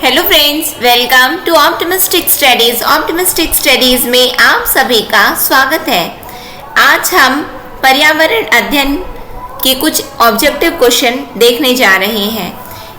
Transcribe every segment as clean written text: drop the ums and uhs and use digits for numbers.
Hello friends, welcome to optimistic studies. Optimistic studies में आप सभी का स्वागत है। आज हम पर्यावरण अध्ययन के कुछ ऑब्जेक्टिव क्वेश्चन देखने जा रहे हैं।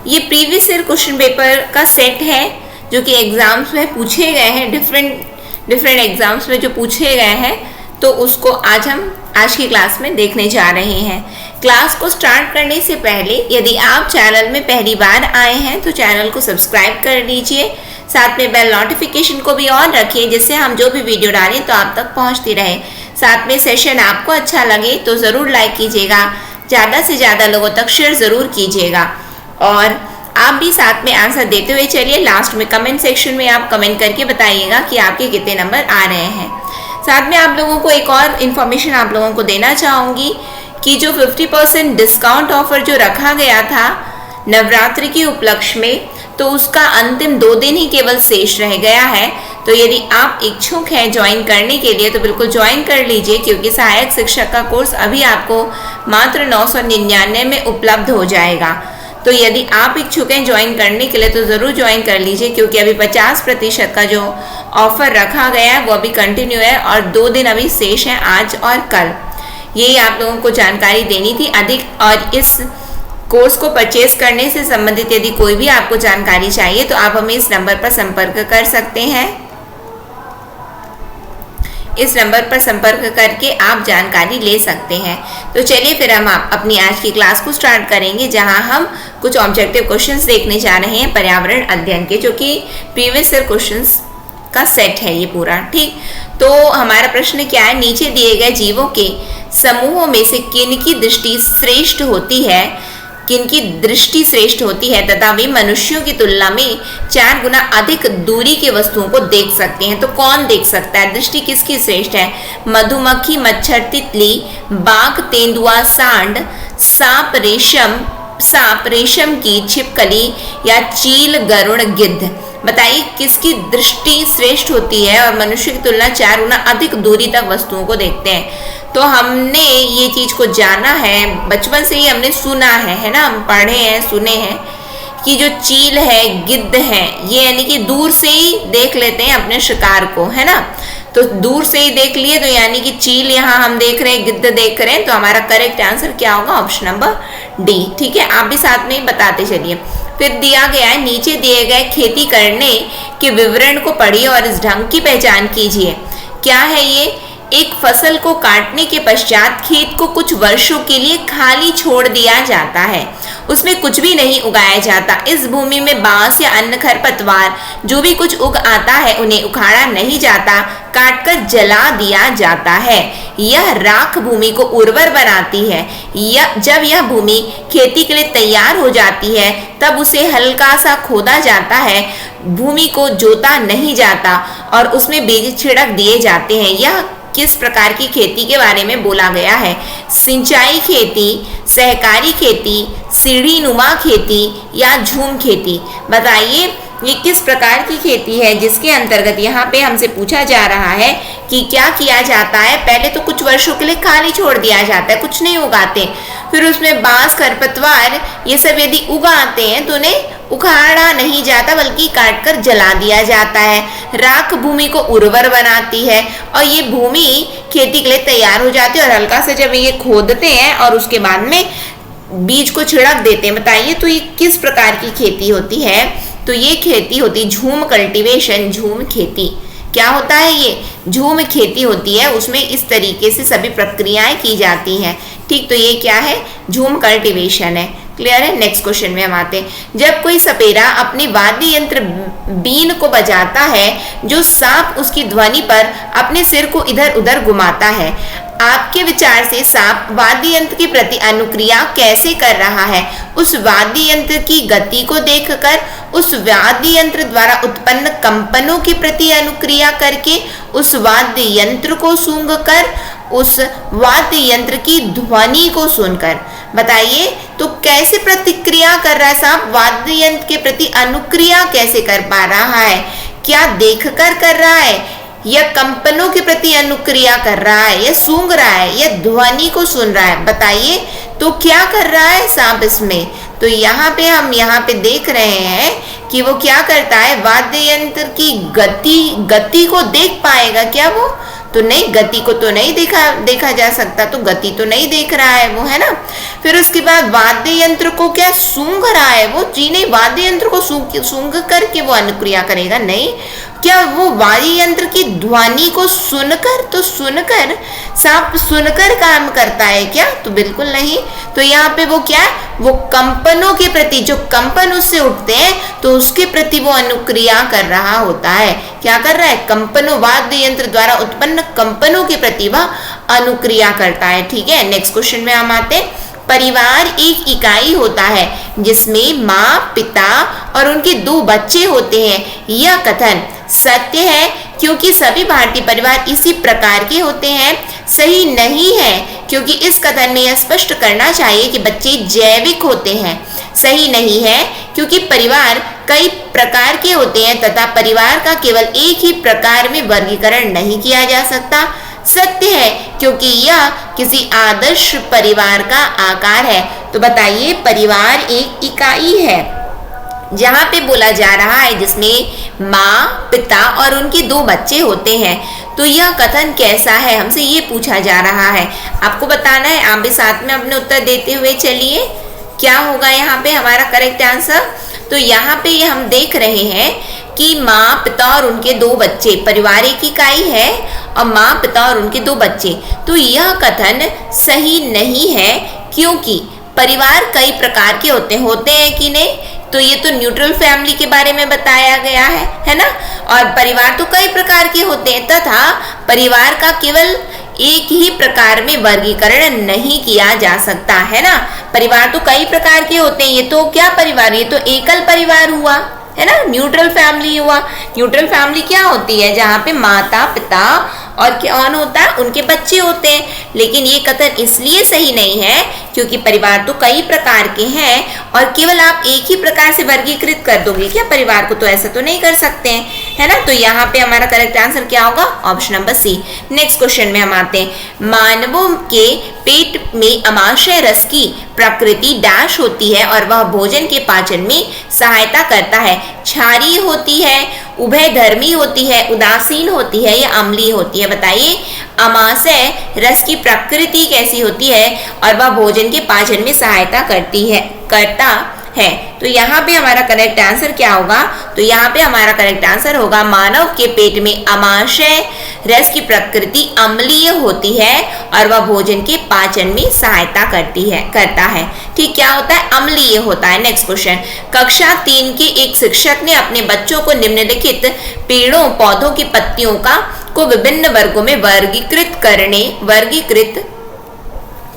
ये प्रीवियस ईयर क्वेश्चन पेपर का सेट है जो कि एग्जाम्स में पूछे गए हैं, डिफरेंट एग्जाम्स में जो पूछे गए हैं, तो उसको आज की क्लास में देखने जा रहे हैं। क्लास को स्टार्ट करने से पहले यदि आप चैनल में पहली बार आए हैं तो चैनल को सब्सक्राइब कर लीजिए, साथ में बेल नोटिफिकेशन को भी ऑन रखिए जिससे हम जो भी वीडियो डालें तो आप तक पहुंचती रहे। साथ में सेशन आपको अच्छा लगे तो ज़रूर लाइक कीजिएगा, ज़्यादा से ज़्यादा लोगों तक शेयर ज़रूर कीजिएगा और आप भी साथ में आंसर देते हुए चलिए। लास्ट में कमेंट सेक्शन में आप कमेंट करके बताइएगा कि आपके कितने नंबर आ रहे हैं। साथ में आप लोगों को एक और इन्फॉर्मेशन आप लोगों को देना चाहूँगी कि जो 50% डिस्काउंट ऑफर जो रखा गया था नवरात्रि के उपलक्ष्य में, तो उसका अंतिम 2 दिन ही केवल शेष रह गया है। तो यदि आप इच्छुक हैं ज्वाइन करने के लिए तो बिल्कुल ज्वाइन कर लीजिए, क्योंकि सहायक शिक्षक का कोर्स अभी आपको मात्र 999 में उपलब्ध हो जाएगा। तो यदि आप इच्छुक हैं ज्वाइन करने के लिए तो ज़रूर ज्वाइन कर लीजिए, क्योंकि अभी 50% का जो ऑफर रखा गया है वो अभी कंटिन्यू है और 2 दिन अभी शेष हैं, आज और कल। यही आप लोगों को जानकारी देनी थी अधिक। और इस कोर्स को परचेज करने से संबंधित यदि कोई भी आपको जानकारी चाहिए तो आप हमें इस नंबर पर संपर्क कर सकते हैं। इस नंबर पर संपर्क करके आप जानकारी ले सकते हैं। तो चलिए फिर हम अपनी आज की क्लास को स्टार्ट करेंगे, जहां हम कुछ ऑब्जेक्टिव क्वेश्चंस देखने जा रहे हैं पर्यावरण अध्ययन के, जो कि प्रीवियस ईयर क्वेश्चंस का सेट है ये पूरा। ठीक, तो हमारा प्रश्न क्या है, नीचे दिए गए जीवों के समूहों में से किनकी दृष्टि श्रेष्ठ होती है तथा वे मनुष्यों की तुलना में 4 गुना अधिक दूरी की वस्तुओं को देख सकते हैं। तो कौन देख सकता है, दृष्टि किसकी श्रेष्ठ है? मधुमक्खी, मच्छर, तितली, बाघ, तेंदुआ, सांड, सांप, रेशम की छिपकली या चील, गरुड़, गिद्ध। बताइए किसकी दृष्टि श्रेष्ठ होती है और मनुष्य की तुलना 4 गुना अधिक दूरी तक वस्तुओं को देखते हैं। तो हमने ये चीज को जाना है, बचपन से ही हमने सुना है ना, हम पढ़े हैं, सुने हैं कि जो चील है, गिद्ध है, ये यानी कि दूर से ही देख लेते हैं अपने शिकार को, है ना। तो दूर से ही देख लिए तो यानी कि चील यहाँ हम देख रहे हैं, गिद्ध देख रहे हैं, तो हमारा करेक्ट आंसर क्या होगा? Option number D. ठीक है, आप भी साथ में ही बताते चलिए। फिर दिया गया है, नीचे दिए गए खेती करने के विवरण को पढ़िए और इस ढंग की पहचान कीजिए। क्या है ये? एक फसल को काटने के पश्चात खेत को कुछ वर्षों के लिए खाली छोड़ दिया जाता है, उसमें कुछ भी नहीं उगाया जाता। इस भूमि में बांस या अन्य खरपतवार जो भी कुछ उग आता है उन्हें उखाड़ा नहीं जाता, काटकर जला दिया जाता है। यह राख भूमि को उर्वर बनाती है। जब यह भूमि खेती के लिए तैयार हो जाती है तब उसे हल्का सा खोदा जाता है, भूमि को जोता नहीं जाता और उसमें बीज छिड़क दिए जाते हैं। यह किस प्रकार की खेती के बारे में बोला गया है? सिंचाई खेती, सहकारी खेती, सीढ़ी नुमा खेती या झूम खेती। बताइए ये किस प्रकार की खेती है जिसके अंतर्गत यहाँ पे हमसे पूछा जा रहा है कि क्या किया जाता है? पहले तो कुछ वर्षों के लिए खाली छोड़ दिया जाता है, कुछ नहीं उगाते, फिर उसमें बांस, खरपतवार ये सब यदि उगाते हैं तो उन्हें उखाड़ा नहीं जाता बल्कि काटकर जला दिया जाता है। राख भूमि को उर्वर बनाती है और ये भूमि खेती के लिए तैयार हो जाती है और हल्का से जब ये खोदते हैं और उसके बाद में बीज को छिड़क देते हैं। बताइए तो ये किस प्रकार की खेती होती है? तो ये खेती होती झूम कल्टीवेशन, झूम खेती। क्या होता है ये? झूम खेती होती है, उसमें इस तरीके से सभी प्रक्रियाएं की जाती हैं। ठीक, तो ये क्या है? झूम कल्टीवेशन है। क्लियर है? नेक्स्ट क्वेश्चन में हम आते हैं। जब कोई सपेरा अपने वाद्य यंत्र बीन को बजाता है, जो सांप उसकी ध्वनि पर अपने सिर को इधर उधर घुमाता है, आपके विचार से सांप वाद्य यंत्र के प्रति अनुक्रिया कैसे कर रहा है? उस वाद्य यंत्र की गति को देखकर, उस वाद्य यंत्र द्वारा उत्पन्न कंपनों के प्रति अनुक्रिया करके, उस वाद्य यंत्र को सूंघकर, उस वाद्य यंत्र की ध्वनि को सुनकर। बताइए तो कैसे प्रतिक्रिया कर रहा है सांप? वाद्य यंत्र के प्रति अनुक्रिया कैसे कर पा रहा है? क्या देखकर कर रहा है या कंपनों के प्रति अनुक्रिया कर रहा है या सूंघ रहा है या ध्वनि को सुन रहा है? बताइए तो क्या कर रहा है सांप इसमें? तो यहाँ पे हम यहाँ पे देख रहे हैं कि वो क्या करता है, वाद्य यंत्र की गति को देख पाएगा क्या वो? तो नहीं, गति को तो नहीं देखा जा सकता, तो गति तो नहीं देख रहा है वो, है ना। फिर उसके बाद वाद्य यंत्र को क्या सूंघ रहा है वो? जी नहीं, वाद्य यंत्र को सूंघ करके वो अनुक्रिया करेगा, नहीं। क्या वो वाद्य यंत्र की ध्वनि को सुनकर सांप सुनकर काम करता है क्या? तो बिल्कुल नहीं। तो यहाँ पे वो क्या, वो कंपनों के प्रति, जो कंपन उससे उठते हैं तो उसके प्रति वो अनुक्रिया कर रहा होता है। क्या कर रहा है? कंपनों, वाद्य यंत्र द्वारा उत्पन्न कंपनों के प्रति वह अनुक्रिया करता है। ठीक है, नेक्स्ट क्वेश्चन में हम आते हैं। परिवार एक इकाई होता है जिसमें माँ, पिता और उनके 2 बच्चे होते हैं। यह कथन सत्य है क्योंकि सभी भारतीय परिवार इसी प्रकार के होते हैं? सही नहीं है क्योंकि इस कथन में यह स्पष्ट करना चाहिए कि बच्चे जैविक होते हैं। सही नहीं है क्योंकि परिवार कई प्रकार के होते हैं तथा परिवार का केवल एक ही प्रकार में वर्गीकरण नहीं किया जा सकता। सत्य है क्योंकि यह किसी आदर्श परिवार का आकार है। तो बताइए, परिवार एक इकाई है जहाँ पे बोला जा रहा है जिसमें माँ, पिता और उनके 2 बच्चे होते हैं। तो यह कथन कैसा है, हमसे ये पूछा जा रहा है। आपको बताना है, आप भी साथ में अपने उत्तर देते हुए चलिए। क्या होगा यहाँ पे हमारा करेक्ट आंसर? तो यहाँ पे हम देख रहे हैं कि माँ, पिता और उनके 2 बच्चे, परिवार एक इकाई है और माँ, पिता और उनके 2 बच्चे। तो यह कथन सही नहीं है क्योंकि परिवार कई प्रकार के होते हैं कि नहीं? तो ये तो न्यूट्रल फैमिली के बारे में बताया गया है ना। और परिवार तो कई प्रकार के होते हैं तथा परिवार का केवल एक ही प्रकार में वर्गीकरण नहीं किया जा सकता, है ना। परिवार तो कई प्रकार के होते हैं। ये तो क्या परिवार, ये तो एकल परिवार हुआ, है ना, न्यूट्रल फैमिली हुआ। न्यूट्रल फैमिली क्या होती है? जहाँ पे माता, पिता और कौन होता है? उनके बच्चे होते हैं। लेकिन ये कथन इसलिए सही नहीं है क्योंकि परिवार तो कई प्रकार के हैं और केवल आप एक ही प्रकार से वर्गीकृत कर दोगे क्या परिवार को? तो ऐसा तो नहीं कर सकते हैं, है ना। तो यहाँ पे हमारा करेक्ट आंसर क्या होगा? Option number C. Next question में हम आते हैं। मानवों के पेट में अमाशय रस की प्रकृति डैश होती है और वह भोजन के पाचन में सहायता करता है। क्षारीय होती है, उभयधर्मी होती है, उदासीन होती है या अम्लीय होती है? बताइए, अमाशय रस की प्रकृति कैसी होती है और वह भोजन के पाचन में सहायता करता है। तो यहाँ पे हमारा करेक्ट आंसर क्या होगा? तो यहाँ पे हमारा करेक्ट आंसर होगा मानव के पेट में अमाशय रस की प्रकृति अम्लीय होती है और वह भोजन के पाचन में सहायता करता है। ठीक, क्या होता है? अम्लीय होता है। Next question. कक्षा 3 के एक शिक्षक ने अपने बच्चों को निम्नलिखित पेड़ों, पौधों की पत्तियों को विभिन्न वर्गों में वर्गीकृत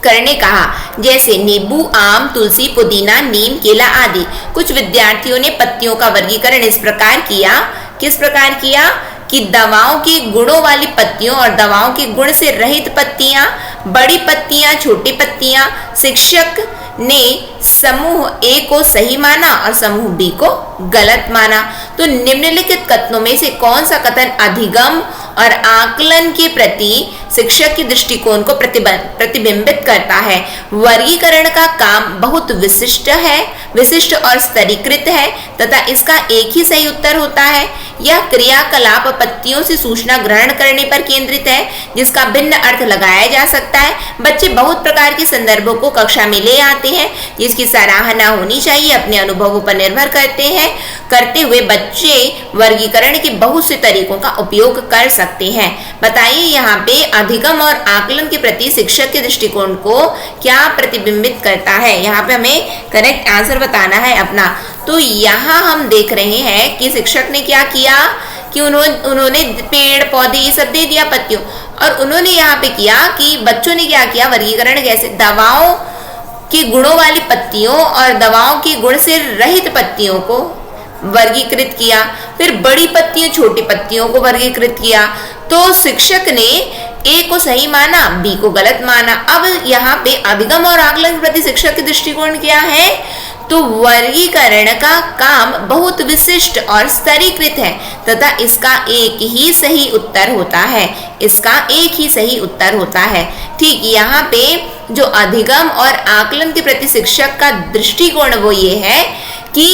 करने कहा, जैसे नींबू, आम, तुलसी, पुदीना, नीम, केला आदि। कुछ विद्यार्थियों ने पत्तियों का वर्गीकरण इस प्रकार किया, किस प्रकार किया कि दवाओं के गुणों वाली पत्तियों और दवाओं के गुण से रहित पत्तियां, बड़ी पत्तियां, छोटी पत्तियां। शिक्षक ने समूह ए को सही माना और समूह बी को गलत माना। तो निम्नलिखित कथनों में से कौन सा कथन अधिगम और आकलन के प्रति शिक्षक के दृष्टिकोण को प्रतिबिंबित करता है? वर्गीकरण का काम बहुत विशिष्ट और स्तरीकृत है तथा इसका एक ही सही उत्तर होता है। यह क्रियाकलाप पत्तियों से सूचना ग्रहण करने पर केंद्रित है जिसका भिन्न अर्थ लगाया जा सकता है। बच्चे बहुत प्रकार के संदर्भों को कक्षा में ले आते हैं जिसकी सराहना होनी चाहिए। अपने अनुभवों पर निर्भर करते हुए बच्चे वर्गीकरण के बहुत से तरीकों का उपयोग कर सकते हैं। बताइए, यहाँ पे अधिगम और आकलन के प्रति शिक्षक के दृष्टिकोण को क्या प्रतिबिंबित करता है? यहाँ पे हमें करेक्ट आंसर बताना है अपना। तो यहाँ हम देख रहे हैं कि शिक्षक ने क्या किया कि उन्होंने पेड़, पौधे ये सब दे दिया पत्तियों, और उन्होंने यहाँ पे किया कि बच्चों ने क्या किया, वर्गीकरण कैसे, दवाओं के गुणों वाली पत्तियों और दवाओं के गुण से रहित पत्तियों को वर्गीकृत किया। फिर बड़ी पत्तियों, छोटी पत्तियों को वर्गीकृत किया। तो शिक्षक ने ए को सही माना, बी को गलत माना। अब यहाँ पे अधिगम और आकलन के प्रति शिक्षक के दृष्टिकोण क्या है? तो वर्गीकरण का काम बहुत विशिष्ट और स्तरीकृत है तथा इसका एक ही सही उत्तर होता है। इसका एक ही सही उत्तर होता है। ठीक, यहाँ पे जो अधिगम और आकलन के प्रति शिक्षक का दृष्टिकोण वो ये है कि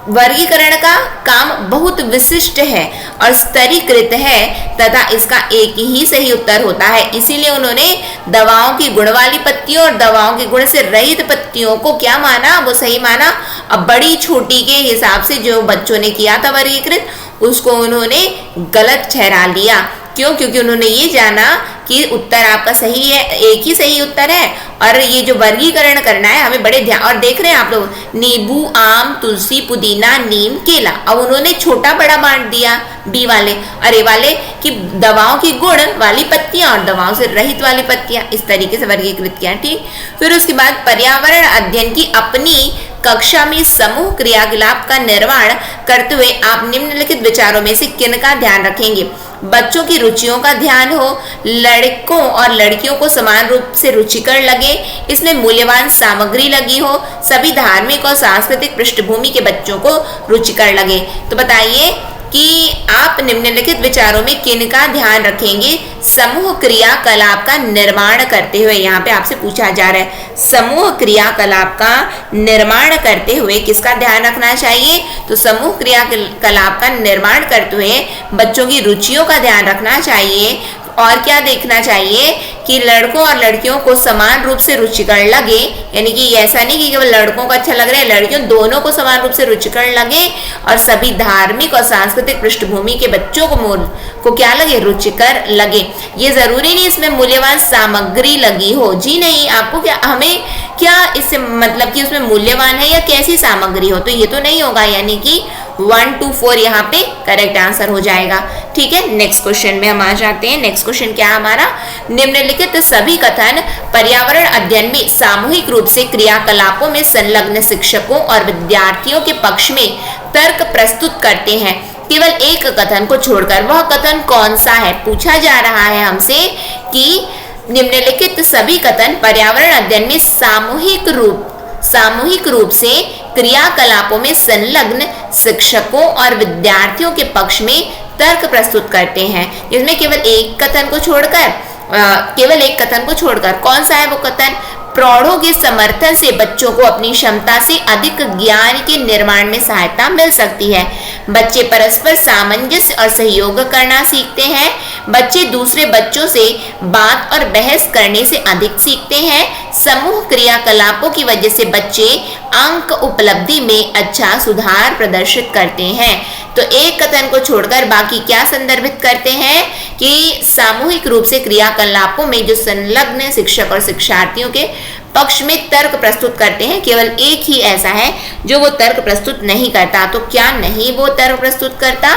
वर्गीकरण का काम बहुत विशिष्ट है और स्तरीकृत है तथा इसका एक ही सही उत्तर होता है। इसीलिए उन्होंने दवाओं की गुण वाली पत्तियों और दवाओं के गुण से रहित पत्तियों को क्या माना, वो सही माना। अब बड़ी छोटी के हिसाब से जो बच्चों ने किया था वर्गीकृत, उसको उन्होंने गलत ठहरा लिया। क्यों? क्योंकि उन्होंने ये जाना कि उत्तर आपका सही है, एक ही सही उत्तर है और ये जो वर्गीकरण करना है हमें बड़े ध्यान। और देख रहे हैं आप लोग, नींबू, आम, तुलसी, पुदीना, नीम, केला। अब उन्होंने छोटा बड़ा बांट दिया बी वाले और ए वाले कि दवाओं की गुण वाली पत्तियां और दवाओं से रहित वाली पत्तियां, इस तरीके से वर्गीकृत किया। ठीक, फिर उसके बाद पर्यावरण अध्ययन की अपनी कक्षा में समूह क्रियाकलाप का निर्माण करते हुए आप निम्नलिखित विचारों में से किन का ध्यान रखेंगे? बच्चों की रुचियों का ध्यान हो, लड़कों और लड़कियों को समान रूप से रुचिकर लगे, इसमें मूल्यवान सामग्री लगी हो, सभी धार्मिक और सांस्कृतिक पृष्ठभूमि के बच्चों को रुचिकर लगे। तो बताइए कि आप निम्नलिखित विचारों में किन का ध्यान रखेंगे समूह क्रियाकलाप का निर्माण करते हुए? यहाँ पे आपसे पूछा जा रहा है समूह क्रियाकलाप का निर्माण करते हुए किसका ध्यान रखना चाहिए? तो समूह क्रियाकलाप का निर्माण करते हुए बच्चों की रुचियों का ध्यान रखना चाहिए और क्या देखना चाहिए कि लड़कों और लड़कियों को समान रूप से रुचिकर लगे, यानी कि ऐसा नहीं कि केवल लड़कों को अच्छा लग रहा है, लड़कियों दोनों को समान रूप से रुचिकर लगे और सभी धार्मिक और सांस्कृतिक पृष्ठभूमि के बच्चों को क्या लगे, रुचिकर लगे। ये जरूरी नहीं इसमें मूल्यवान सामग्री लगी हो, जी नहीं, आपको क्या, हमें क्या इससे मतलब कि उसमें मूल्यवान है या कैसी सामग्री हो, तो ये तो नहीं होगा, यानी कि 1 2 4 यहाँ पे करेक्ट आंसर हो जाएगा। ठीक है, नेक्स्ट क्वेश्चन में हम आ जाते हैं। नेक्स्ट क्वेश्चन क्या है हमारा? निम्नलिखित सभी कथन पर्यावरण अध्ययन में सामूहिक रूप से क्रियाकलापों में संलग्न शिक्षकों और विद्यार्थियों के पक्ष में तर्क प्रस्तुत करते हैं। केवल एक कथन को छोड़कर, वह कथन कौन सा है? पूछा जा रहा है हमसे कि निम्नलिखित सभी कथन पर्यावरण अध्ययन में सामूहिक रूप से क्रियाकलापों में संलग्न शिक्षकों और विद्यार्थियों के पक्ष में तर्क प्रस्तुत करते हैं। इसमें केवल एक कथन को छोड़कर कौन सा है वो कथन? प्रौढ़ों के समर्थन से बच्चों को अपनी क्षमता से अधिक ज्ञान के निर्माण में सहायता मिल सकती है। बच्चे परस्पर सामंजस्य और सहयोग करना सीखते हैं। बच्चे दूसरे बच्चों से बात और बहस करने से अधिक सीखते हैं। समूह क्रियाकलापों की वजह से बच्चे अंक उपलब्धि में अच्छा सुधार प्रदर्शित करते हैं। तो एक कथन को छोड़कर बाकी क्या संदर्भित करते हैं कि सामूहिक रूप से क्रियाकलापों में जो संलग्न शिक्षक और शिक्षार्थियों के पक्ष में तर्क प्रस्तुत करते हैं। केवल एक ही ऐसा है जो वो तर्क प्रस्तुत नहीं करता। तो क्या नहीं वो तर्क प्रस्तुत करता?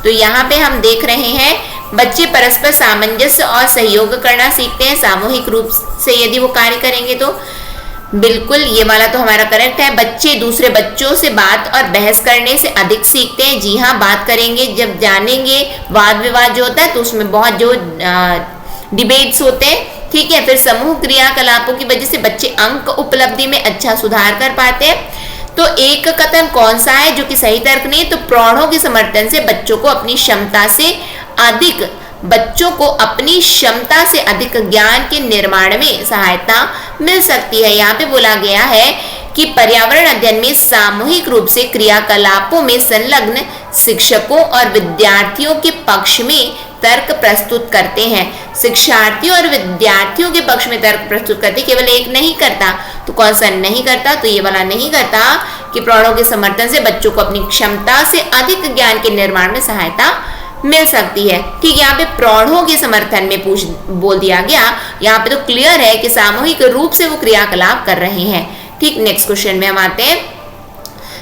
तो यहाँ पे हम देख रहे हैं बच्चे परस्पर सामंजस्य और सहयोग करना सीखते हैं सामूहिक रूप से यदि वो कार्य करेंगे तो। बिल्कुल, ये वाला तो हमारा करेक्ट है। बच्चे दूसरे बच्चों से बात और बहस करने से अधिक सीखते हैं। जी हाँ, बात करेंगे, जब जानेंगे वाद विवाद जो होता है तो उसमें बहुत जो डिबेट्स होते हैं। ठीक है, फिर समूह क्रियाकलापों की वजह से बच्चे अंक उपलब्धि में अच्छा सुधार कर पाते हैं। तो एक कथन कौन सा है जो कि सही तर्क नहीं? तो प्रौढ़ों के समर्थन से बच्चों को अपनी क्षमता से अधिक ज्ञान के निर्माण में सहायता मिल सकती है। यहाँ पे बोला गया है कि पर्यावरण अध्ययन में सामूहिक रूप से क्रियाकलापों में संलग्न शिक्षकों और विद्यार्थियों के पक्ष में तर्क प्रस्तुत करते हैं। शिक्षार्थियों और विद्यार्थियों के पक्ष में तर्क प्रस्तुत करते, केवल एक नहीं करता। तो कौन सा नहीं करता? तो ये वाला नहीं करता कि प्रौढ़ों के समर्थन से बच्चों को अपनी क्षमता से अधिक ज्ञान के निर्माण में सहायता मिल सकती है। ठीक, यहाँ पे प्रौढ़ों के समर्थन में बोल दिया गया। यहाँ पे तो क्लियर है कि सामूहिक रूप से वो क्रियाकलाप कर रहे हैं। ठीक, नेक्स्ट क्वेश्चन में हम आते हैं।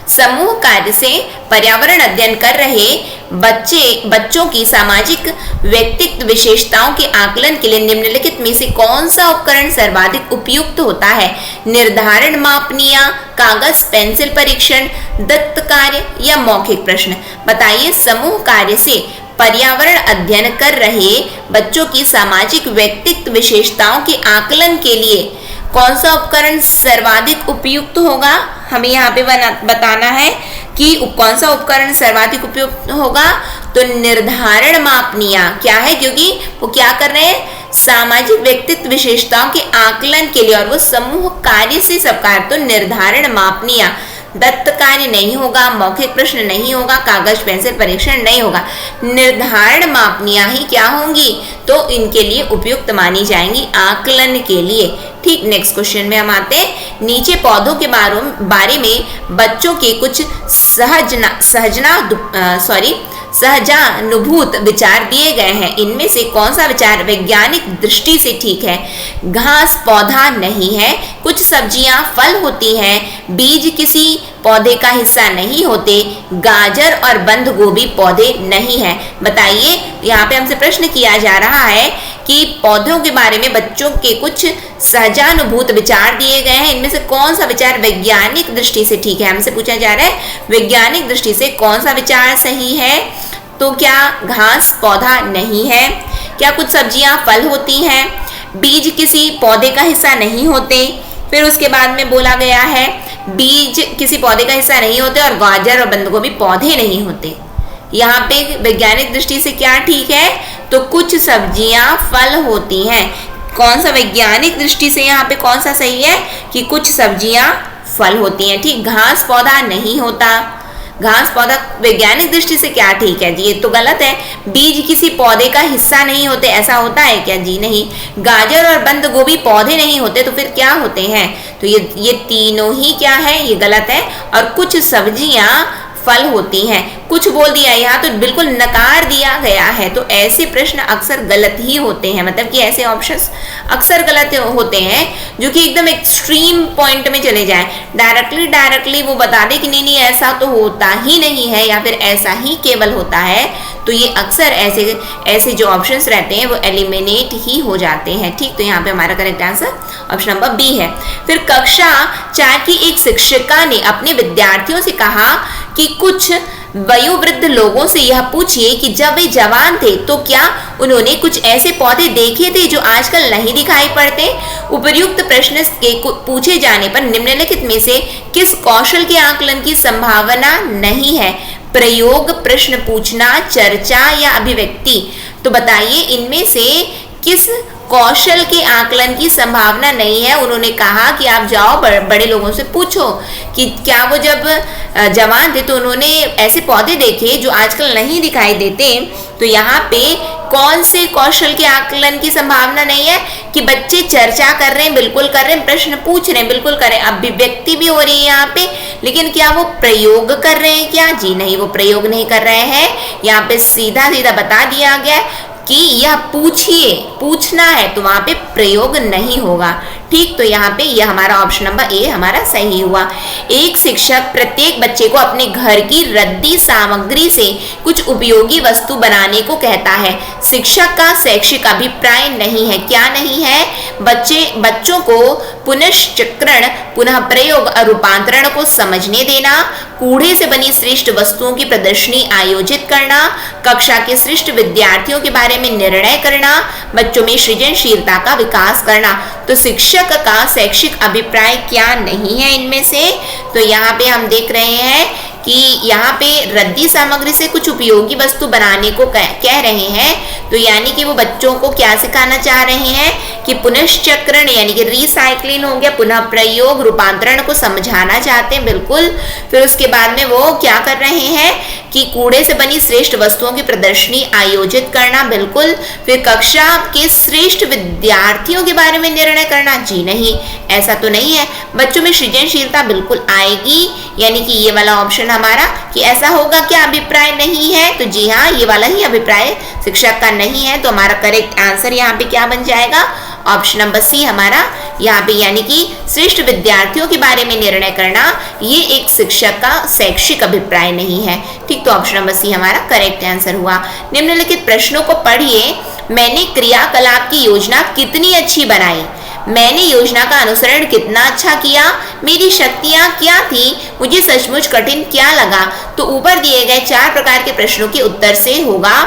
समूह कार्य से पर्यावरण अध्ययन कर रहे बच्चों की सामाजिक व्यक्तित्व विशेषताओं के आकलन के लिए निम्नलिखित में से कौन सा उपकरण सर्वाधिक उपयुक्त होता है? निर्धारण मापनिया, कागज पेंसिल परीक्षण, दत्त कार्य या मौखिक प्रश्न? बताइए, समूह कार्य से पर्यावरण अध्ययन कर रहे बच्चों की सामाजिक व्यक्तित्व विशेषताओं के आकलन के लिए कौन सा उपकरण सर्वाधिक उपयुक्त होगा? हमें यहाँ पे बताना है कि कौन सा उपकरण सर्वाधिक उपयुक्त होगा। तो निर्धारण मापनिया क्या है? क्योंकि वो क्या कर रहे हैं? सामाजिक व्यक्तित्व विशेषताओं के आकलन के लिए, और वो समूह कार्य से सब कार्य। तो निर्धारण मापनिया दत्त कार्य नहीं होगा, मौखिक प्रश्न नहीं होगा, कागज पेंसिल परीक्षण नहीं होगा। निर्धारण मापनियां ही क्या होंगी, तो इनके लिए उपयुक्त मानी जाएंगी आकलन के लिए। ठीक, नेक्स्ट क्वेश्चन में हम आते हैं। नीचे पौधों के बारे में बच्चों के कुछ सहजानुभूत विचार दिए गए हैं। इनमें से कौन सा विचार वैज्ञानिक दृष्टि से ठीक है? घास पौधा नहीं है, कुछ सब्जियां फल होती हैं, बीज किसी पौधे का हिस्सा नहीं होते, गाजर और बंद गोभी पौधे नहीं है। बताइए, यहाँ पे हमसे प्रश्न किया जा रहा है कि पौधों के बारे में बच्चों के कुछ सहजानुभूत विचार दिए गए हैं, इनमें से कौन सा विचार वैज्ञानिक दृष्टि से ठीक है? हमसे पूछा जा रहा है वैज्ञानिक दृष्टि से कौन सा विचार सही है? तो क्या घास पौधा नहीं है, क्या कुछ सब्जियां फल होती हैं, बीज किसी पौधे का हिस्सा नहीं होते, फिर उसके बाद में बोला गया है बीज किसी पौधे का हिस्सा नहीं होते और गाजर और बंद गोभी पौधे नहीं होते। यहाँ पे वैज्ञानिक दृष्टि से क्या ठीक है? तो कुछ सब्जियां फल होती हैं। कौन सा वैज्ञानिक दृष्टि से यहाँ पे कौन सा सही है? कि कुछ सब्जियां फल होती हैं। ठीक, घास पौधा नहीं होता, घास पौधा वैज्ञानिक दृष्टि से क्या ठीक है जी? ये तो गलत है। बीज किसी पौधे का हिस्सा नहीं होते, ऐसा होता है क्या? जी नहीं। गाजर और बंद गोभी पौधे नहीं होते, तो फिर क्या होते हैं? तो ये तीनों ही क्या है? ये गलत है। और कुछ सब्जियां फल होती हैं, कुछ बोल दिया, यहाँ तो बिल्कुल नकार दिया गया है। तो ऐसे प्रश्न अक्सर गलत ही होते हैं, मतलब कि ऐसे ऑप्शंस अक्सर गलत होते हैं जो कि एकदम एक्सट्रीम पॉइंट में चले जाएं। डायरेक्टली वो बता दे कि नहीं ऐसा तो होता ही नहीं है या फिर ऐसा ही केवल होता है, तो ये अक्सर ऐसे जो ऑप्शंस रहते हैं वो एलिमिनेट ही हो जाते हैं। ठीक, तो यहाँ पे हमारा correct answer option number B है। फिर कक्षा 4 की एक शिक्षिका ने अपने विद्यार्थियों से कहा कि कुछ वयोवृद्ध लोगों से यह पूछिए कि जब वे जवान थे तो क्या उन्होंने कुछ ऐसे पौधे देखे थे जो आजकल नहीं दिखाई पड़ते। उपर्युक्त प्रश्न के पूछे जाने पर निम्नलिखित में से किस कौशल के आकलन की संभावना नहीं है? प्रयोग, प्रश्न पूछना, चर्चा या अभिव्यक्ति। तो बताइए इनमें से किस कौशल के आकलन की संभावना नहीं है? उन्होंने कहा कि आप जाओ बड़े लोगों से पूछो कि क्या वो जब जवान थे तो उन्होंने ऐसे पौधे देखे जो आजकल नहीं दिखाई देते। तो यहाँ पे कौन से कौशल के आकलन की संभावना नहीं है? कि बच्चे चर्चा कर रहे हैं, बिल्कुल कर रहे हैं, प्रश्न पूछ रहे हैं, बिल्कुल कर रहे हैं, अभिव्यक्ति भी हो रही है यहाँ पे, लेकिन क्या वो प्रयोग कर रहे हैं क्या? जी नहीं, वो प्रयोग नहीं कर रहे हैं। यहाँ पे सीधा सीधा बता दिया गया कि यह पूछिए, पूछना है, तो वहां पे प्रयोग नहीं होगा। ठीक, तो यहाँ पे यह हमारा ऑप्शन नंबर ए हमारा सही हुआ। एक शिक्षक प्रत्येक बच्चे को अपने घर की रद्दी सामग्री से कुछ उपयोगी वस्तु बनाने को कहता है। शिक्षक का शैक्षिक अभिप्राय नहीं है। क्या नहीं है? बच्चों को पुनश्चक्रण, पुनः प्रयोग और रूपांतरण को समझने देना, कूड़े से बनी श्रेष्ठ वस्तुओं की प्रदर्शनी आयोजित करना, कक्षा के श्रेष्ठ विद्यार्थियों के बारे में निर्णय करना, बच्चों में सृजनशीलता का विकास करना। तो शिक्षक का शैक्षिक अभिप्राय क्या नहीं है इनमें से? तो यहाँ पे हम देख रहे हैं कि यहाँ पे रद्दी सामग्री से कुछ उपयोगी वस्तु बनाने को कह रहे हैं। तो यानी कि वो बच्चों को क्या सिखाना चाह रहे हैं कि पुनश्चक्रण यानी कि रिसाइक्लिंग हो गया, पुनः प्रयोग, रूपांतरण को समझाना चाहते हैं, बिल्कुल। फिर उसके बाद में वो क्या कर रहे हैं कि कूड़े से बनी श्रेष्ठ वस्तुओं की प्रदर्शनी आयोजित करना, बिल्कुल। फिर कक्षा के श्रेष्ठ विद्यार्थियों के बारे में निर्णय करना, जी नहीं, ऐसा तो नहीं है। बच्चों में सृजनशीलता बिल्कुल आएगी, यानी कि ये वाला ऑप्शन हमारा कि ऐसा होगा क्या? अभिप्राय नहीं है, तो जी हाँ, ये वाला ही अभिप्राय शिक्षक का नहीं है। तो हमारा करेक्ट आंसर यहाँ पे क्या बन जाएगा? ऑप्शन नंबर सी हमारा यहाँ पे, यानी कि श्रेष्ठ विद्यार्थियों के बारे में निर्णय करना ये एक शिक्षक का शैक्षिक अभिप्राय नहीं है। ठीक, तो ऑप्शन नंबर सी हमारा करेक्ट आंसर हुआ। निम्नलिखित प्रश्नों को पढ़िए। मैंने क्रियाकलाप की योजना कितनी अच्छी बनाई? मैंने योजना का अनुसरण कितना अच्छा किया? मेरी शक्तियां क्या थी? मुझे सचमुच कठिन क्या लगा? तो ऊपर दिए गए 4 प्रकार के प्रश्नों के उत्तर से होगा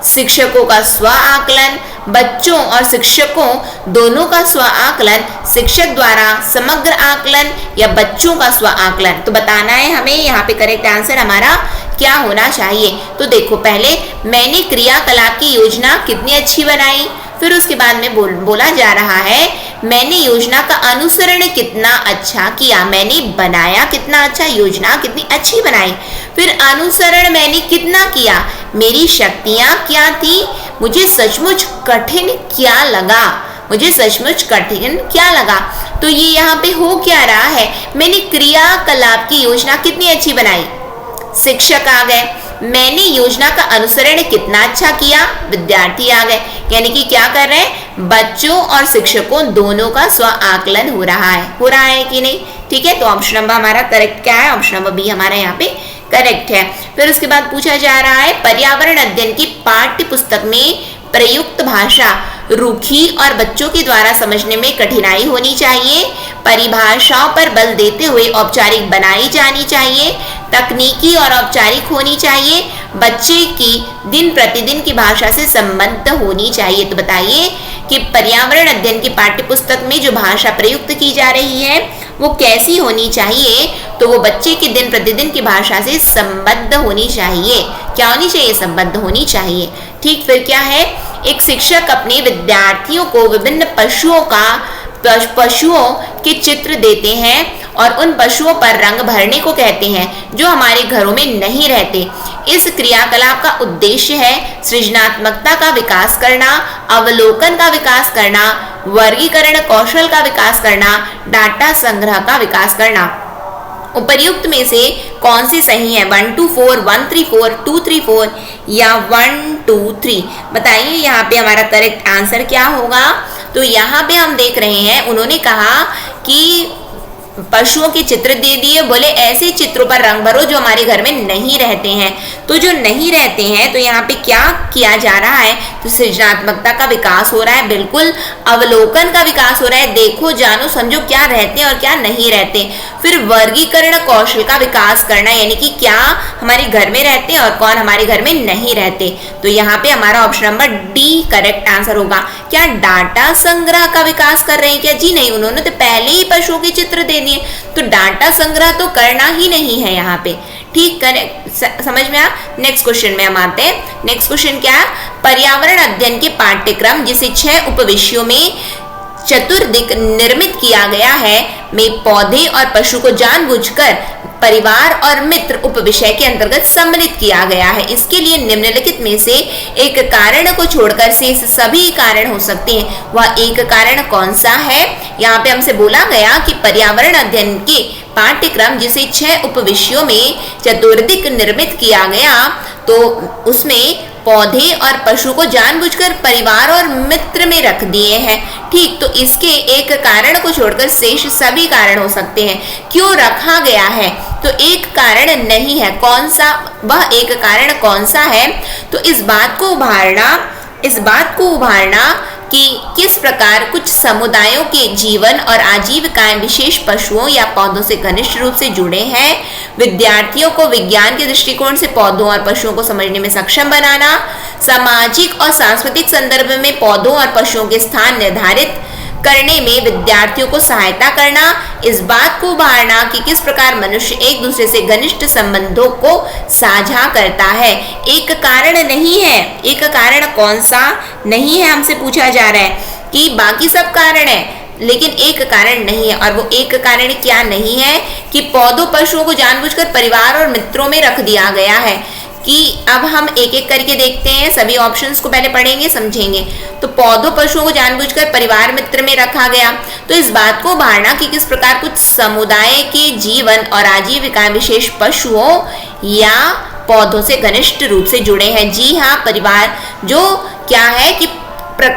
शिक्षकों का स्व आकलन, बच्चों और शिक्षकों दोनों का स्व आकलन, शिक्षक द्वारा समग्र आकलन या बच्चों का स्व आकलन। तो बताना है हमें यहाँ पे करेक्ट आंसर हमारा क्या होना चाहिए। तो देखो, पहले मैंने क्रियाकलाप की योजना कितनी अच्छी बनाई, फिर उसके बाद में बोला जा रहा है मैंने योजना का अनुसरण कितना अच्छा किया, मैंने बनाया कितना अच्छा, योजना कितनी अच्छी बनाई। फिर अनुसरण मैंने कितना किया, मेरी शक्तियां क्या थी, मुझे सचमुच कठिन क्या लगा, मुझे सचमुच कठिन क्या लगा। तो ये यहाँ पे हो क्या रहा है, मैंने क्रियाकलाप की योजना कितनी अच्छी बनाई, शिक्षक आ गए। मैंने योजना का अनुसरण कितना अच्छा किया, विद्यार्थी आ गए। यानी कि क्या कर रहे हैं, बच्चों और शिक्षकों दोनों का स्व आकलन हो रहा है कि नहीं। ठीक है, तो ऑप्शन नंबर हमारा करेक्ट क्या है, ऑप्शन नंबर बी हमारा यहाँ पे करेक्ट है। फिर उसके बाद पूछा जा रहा है, पर्यावरण अध्ययन की पाठ्य पुस्तक में प्रयुक्त भाषा रूखी और बच्चों के द्वारा समझने में कठिनाई होनी चाहिए, परिभाषाओं पर बल देते हुए औपचारिक बनाई जानी चाहिए, तकनीकी और औपचारिक होनी चाहिए, बच्चे की दिन प्रतिदिन की भाषा से संबद्ध होनी चाहिए। तो बताइए कि पर्यावरण अध्ययन की पाठ्य पुस्तक में जो भाषा प्रयुक्त की जा रही है वो कैसी होनी चाहिए, तो वो बच्चे की दिन प्रतिदिन की भाषा से संबद्ध होनी चाहिए। क्या होनी चाहिए, संबद्ध होनी चाहिए। ठीक, फिर क्या है, एक शिक्षक अपने विद्यार्थियों को विभिन्न पशुओं के चित्र देते हैं और उन पशुओं पर रंग भरने को कहते हैं जो हमारे घरों में नहीं रहते। इस क्रियाकलाप का उद्देश्य है सृजनात्मकता का विकास करना, अवलोकन का विकास करना, वर्गीकरण कौशल का विकास करना, डाटा संग्रह का विकास करना। उपर्युक्त में से कौन सी सही है, 1 2 4 1 3 4 2 3 4 या 1 2 3। बताइए यहाँ पे हमारा करेक्ट आंसर क्या होगा। तो यहाँ पे हम देख रहे हैं, उन्होंने कहा कि पशुओं के चित्र दे दिए, बोले ऐसे चित्रों पर रंग भरो जो हमारे घर में नहीं रहते हैं। तो जो नहीं रहते हैं, तो यहाँ पे क्या किया जा रहा है, तो सृजनात्मकता का विकास हो रहा है, बिल्कुल अवलोकन का विकास हो रहा है, देखो जानो समझो क्या रहते हैं और क्या नहीं रहते। फिर वर्गीकरण कौशल का विकास करना, यानी कि क्या हमारे घर में रहते हैं और कौन हमारे घर में नहीं रहते। तो यहाँ पे हमारा option number D correct answer होगा। क्या डाटा संग्रह का विकास कर रहे हैं क्या, जी नहीं, उन्होंने तो पहले ही पशुओं के चित्र दे दिए, तो डाटा संग्रह तो करना ही नहीं है यहाँ पे। ठीक, करेक्ट, समझ में आया। नेक्स्ट क्वेश्चन में हम आते हैं। नेक्स्ट क्वेश्चन क्या है, पर्यावरण अध्ययन के पाठ्यक्रम जिसे 6 उपविषयों में चतुर्दिक निर्मित किया गया है में पौधे और पशु को जानबूझकर परिवार और मित्र उपविषय के अंतर्गत सम्मिलित किया गया है। इसके लिए निम्नलिखित में से एक कारण को छोड़कर शेष सभी कारण हो सकते हैं, वह एक कारण कौन सा है। यहाँ पे हमसे बोला गया कि पर्यावरण अध्ययन के पाठ्यक्रम जिसे 6 उपविषयों में चतुर्दिक निर्मित किया गया, तो उसमें पौधे और पशु को जानबूझकर परिवार और मित्र में रख दिए हैं। ठीक, तो इसके एक कारण को छोड़कर शेष सभी कारण हो सकते हैं। क्यों रखा गया है, तो एक कारण नहीं है, कौन सा, वह एक कारण कौन सा है, तो इस बात को उभारना कि किस प्रकार कुछ समुदायों के जीवन और आजीविकाएं विशेष पशुओं या पौधों से घनिष्ठ रूप से जुड़े हैं, विद्यार्थियों को विज्ञान के दृष्टिकोण से पौधों और पशुओं को समझने में सक्षम बनाना, सामाजिक और सांस्कृतिक संदर्भ में पौधों और पशुओं के स्थान निर्धारित करने में विद्यार्थियों को सहायता करना, इस बात को उभारना कि किस प्रकार मनुष्य एक दूसरे से घनिष्ठ संबंधों को साझा करता है। एक कारण नहीं है, एक कारण कौन सा नहीं है, हमसे पूछा जा रहा है कि बाकी सब कारण है लेकिन एक कारण नहीं है, और वो एक कारण क्या नहीं है कि पौधों पशुओं को जानबूझकर परिवार और मित्रों में रख दिया गया है। कि अब हम एक एक करके देखते हैं, सभी ऑप्शंस को पहले पढ़ेंगे समझेंगे। तो पौधों पशुओं को जानबूझकर परिवार मित्र में रखा गया, तो इस बात को उभारना कि किस प्रकार कुछ समुदाय के जीवन और आजीविका विशेष पशुओं या पौधों से घनिष्ठ रूप से जुड़े हैं। जी हाँ, परिवार जो क्या है कि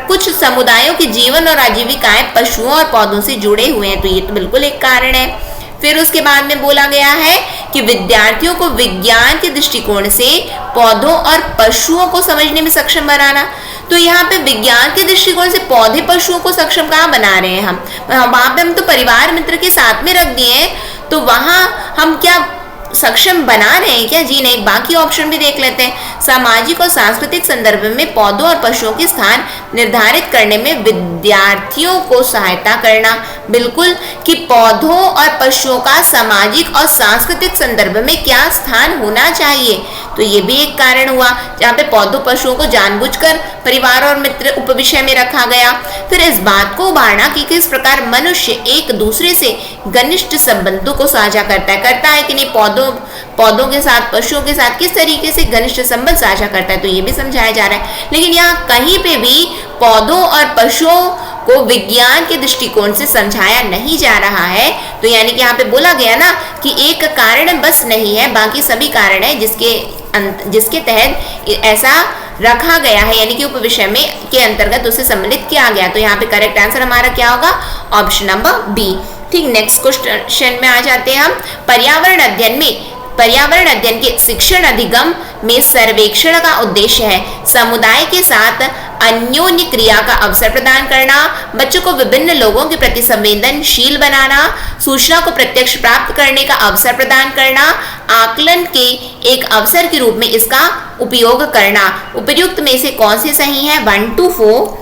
कुछ समुदायों के जीवन और आजीविकाएं पशुओं और पौधों से जुड़े हुए हैं, तो ये तो बिल्कुल एक कारण है। फिर उसके बाद में बोला गया है कि विद्यार्थियों को विज्ञान के दृष्टिकोण से पौधों और पशुओं को समझने में सक्षम बनाना, तो यहाँ पे विज्ञान के दृष्टिकोण से पौधे पशुओं को सक्षम कहाँ बना रहे हैं हम, वहां पे हम तो परिवार मित्र के साथ में रख दिए हैं, तो वहां हम क्या सक्षम बना रहे हैं क्या, जी नहीं। बाकी ऑप्शन भी देख लेते हैं। सामाजिक और सांस्कृतिक संदर्भ में पौधों और पशुओं के स्थान निर्धारित करने में विद्यार्थियों को सहायता करना, बिल्कुल, कि पौधों और पशुओं का सामाजिक और सांस्कृतिक संदर्भ में क्या स्थान होना चाहिए, तो ये भी एक कारण हुआ जहाँ पे पौधों पशुओं को जानबूझकर परिवार और मित्र उपविषय में रखा गया। फिर इस बात को उभारना कि किस प्रकार मनुष्य एक दूसरे से घनिष्ठ संबंधों को साझा करता है कि नहीं, पौधों के साथ, पशुओं के साथ किस तरीके से घनिष्ठ संबंध साझा करता है, तो ये भी समझाया जा रहा है। लेकिन यहाँ कहीं पे भी पौधों और पशुओं को विज्ञान के दृष्टिकोण से समझाया नहीं जा रहा है। तो यानी कि यहाँ पे बोला गया ना कि एक कारण बस नहीं है, बाकी सभी कारण है जिसके तहत ऐसा रखा गया है, यानी कि उपविषय में के अंतर्गत उसे सम्मिलित किया गया। तो यहाँ पे करेक्ट आंसर हमारा क्या होगा, ऑप्शन नंबर बी। ठीक, नेक्स्ट क्वेश्चन में आ जाते हैं हम। पर्यावरण अध्ययन के शिक्षण अधिगम में सर्वेक्षण का उद्देश्य है समुदाय के साथ अन्योन्य क्रिया का अवसर प्रदान करना, बच्चों को विभिन्न लोगों के प्रति संवेदनशील बनाना, सूचना को प्रत्यक्ष प्राप्त करने का अवसर प्रदान करना, आकलन के एक अवसर के रूप में इसका उपयोग करना। उपयुक्त में से कौन से सही है? 1 to 4,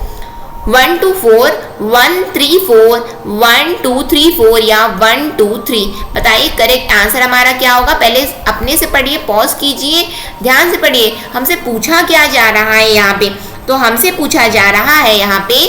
1 to 4, 1 3 4, 1 2 3 4 या 1 2 3। बताइए करेक्ट आंसर हमारा क्या होगा। पहले अपने से पढ़िए, पॉज कीजिए, ध्यान से पढ़िए। हमसे पूछा क्या जा रहा है यहाँ पे, तो हमसे पूछा जा रहा है यहाँ पे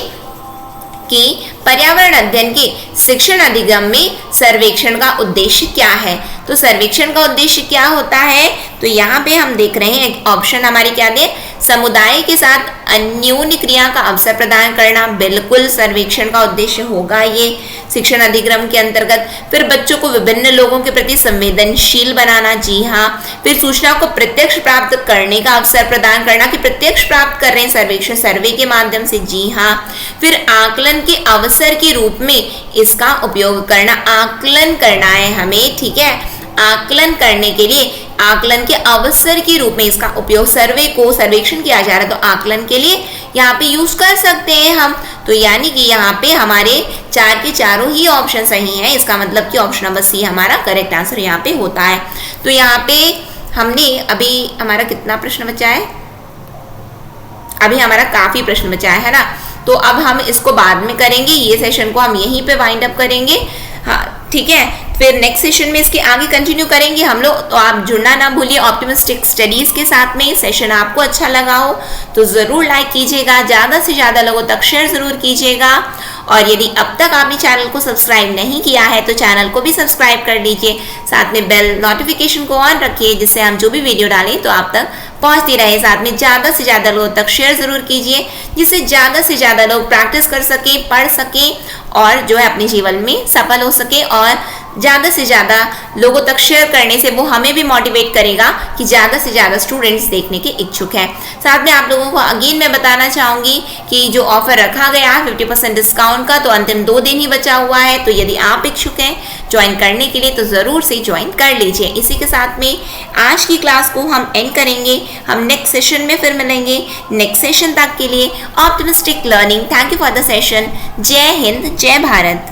कि पर्यावरण अध्ययन के शिक्षण अधिगम में सर्वेक्षण का उद्देश्य क्या है। तो सर्वेक्षण का उद्देश्य क्या होता है, तो यहाँ पे हम देख रहे हैं ऑप्शन हमारी क्या दे, समुदाय के साथ अन्योन्य क्रिया का अवसर प्रदान करना। बिल्कुल सर्वेक्षण का उद्देश्य होगा ये शिक्षण अधिगम के अंतर्गत। फिर बच्चों को विभिन्न लोगों के प्रति संवेदनशील बनाना, जी हाँ। फिर सूचना को प्रत्यक्ष प्राप्त करने का अवसर प्रदान करना, कि प्रत्यक्ष प्राप्त कर रहे हैं सर्वेक्षण, सर्वे के माध्यम से, जी हाँ। फिर आकलन के अवसर के रूप में इसका उपयोग करना, आकलन करना है हमें, ठीक है। आकलन करने के लिए आकलन के अवसर के रूप में इसका उपयोग, सर्वेक्षण किया जा रहा है तो आकलन के लिए यहाँ पे यूज कर सकते हैं हम। तो यानी कि यहाँ पे हमारे 4 के चारों ही ऑप्शन सही है। इसका मतलब कि ऑप्शन नंबर सी हमारा करेक्ट आंसर यहाँ पे होता है। तो यहाँ पे हमने अभी हमारा कितना प्रश्न बचा है, अभी हमारा काफी प्रश्न बचा है ना। तो अब हम इसको बाद में करेंगे, ये सेशन को हम यहीं पे वाइंड अप करेंगे, हाँ ठीक है। फिर नेक्स्ट सेशन में इसके आगे कंटिन्यू करेंगे हम लोग। तो आप जुड़ना ना भूलिए ऑप्टिमिस्टिक स्टडीज के साथ में। सेशन आपको अच्छा लगा हो तो ज़रूर लाइक कीजिएगा, ज़्यादा से ज़्यादा लोगों तक शेयर ज़रूर कीजिएगा। और यदि अब तक आपने चैनल को सब्सक्राइब नहीं किया है तो चैनल को भी सब्सक्राइब कर लीजिए, साथ में बेल नोटिफिकेशन को ऑन रखिए, जिससे हम जो भी वीडियो डालें तो आप तक पहुंचती रहे। साथ में ज़्यादा से ज़्यादा लोगों तक शेयर ज़रूर कीजिए, जिससे ज़्यादा से ज़्यादा लोग प्रैक्टिस कर सकें, पढ़ सकें और जो है अपने जीवन में सफल हो सके। और ज़्यादा से ज़्यादा लोगों तक शेयर करने से वो हमें भी मोटिवेट करेगा कि ज़्यादा से ज़्यादा स्टूडेंट्स देखने के इच्छुक हैं। साथ में आप लोगों को अगेन मैं बताना चाहूँगी कि जो ऑफर रखा गया है 50% डिस्काउंट का, तो अंतिम 2 दिन ही बचा हुआ है। तो यदि आप इच्छुक हैं ज्वाइन करने के लिए तो ज़रूर से ज्वाइन कर लीजिए। इसी के साथ में आज की क्लास को हम एंड करेंगे। हम नेक्स्ट सेशन में फिर मिलेंगे। नेक्स्ट सेशन तक के लिए optimistic learning, thank you for the session. जय हिंद, जय भारत।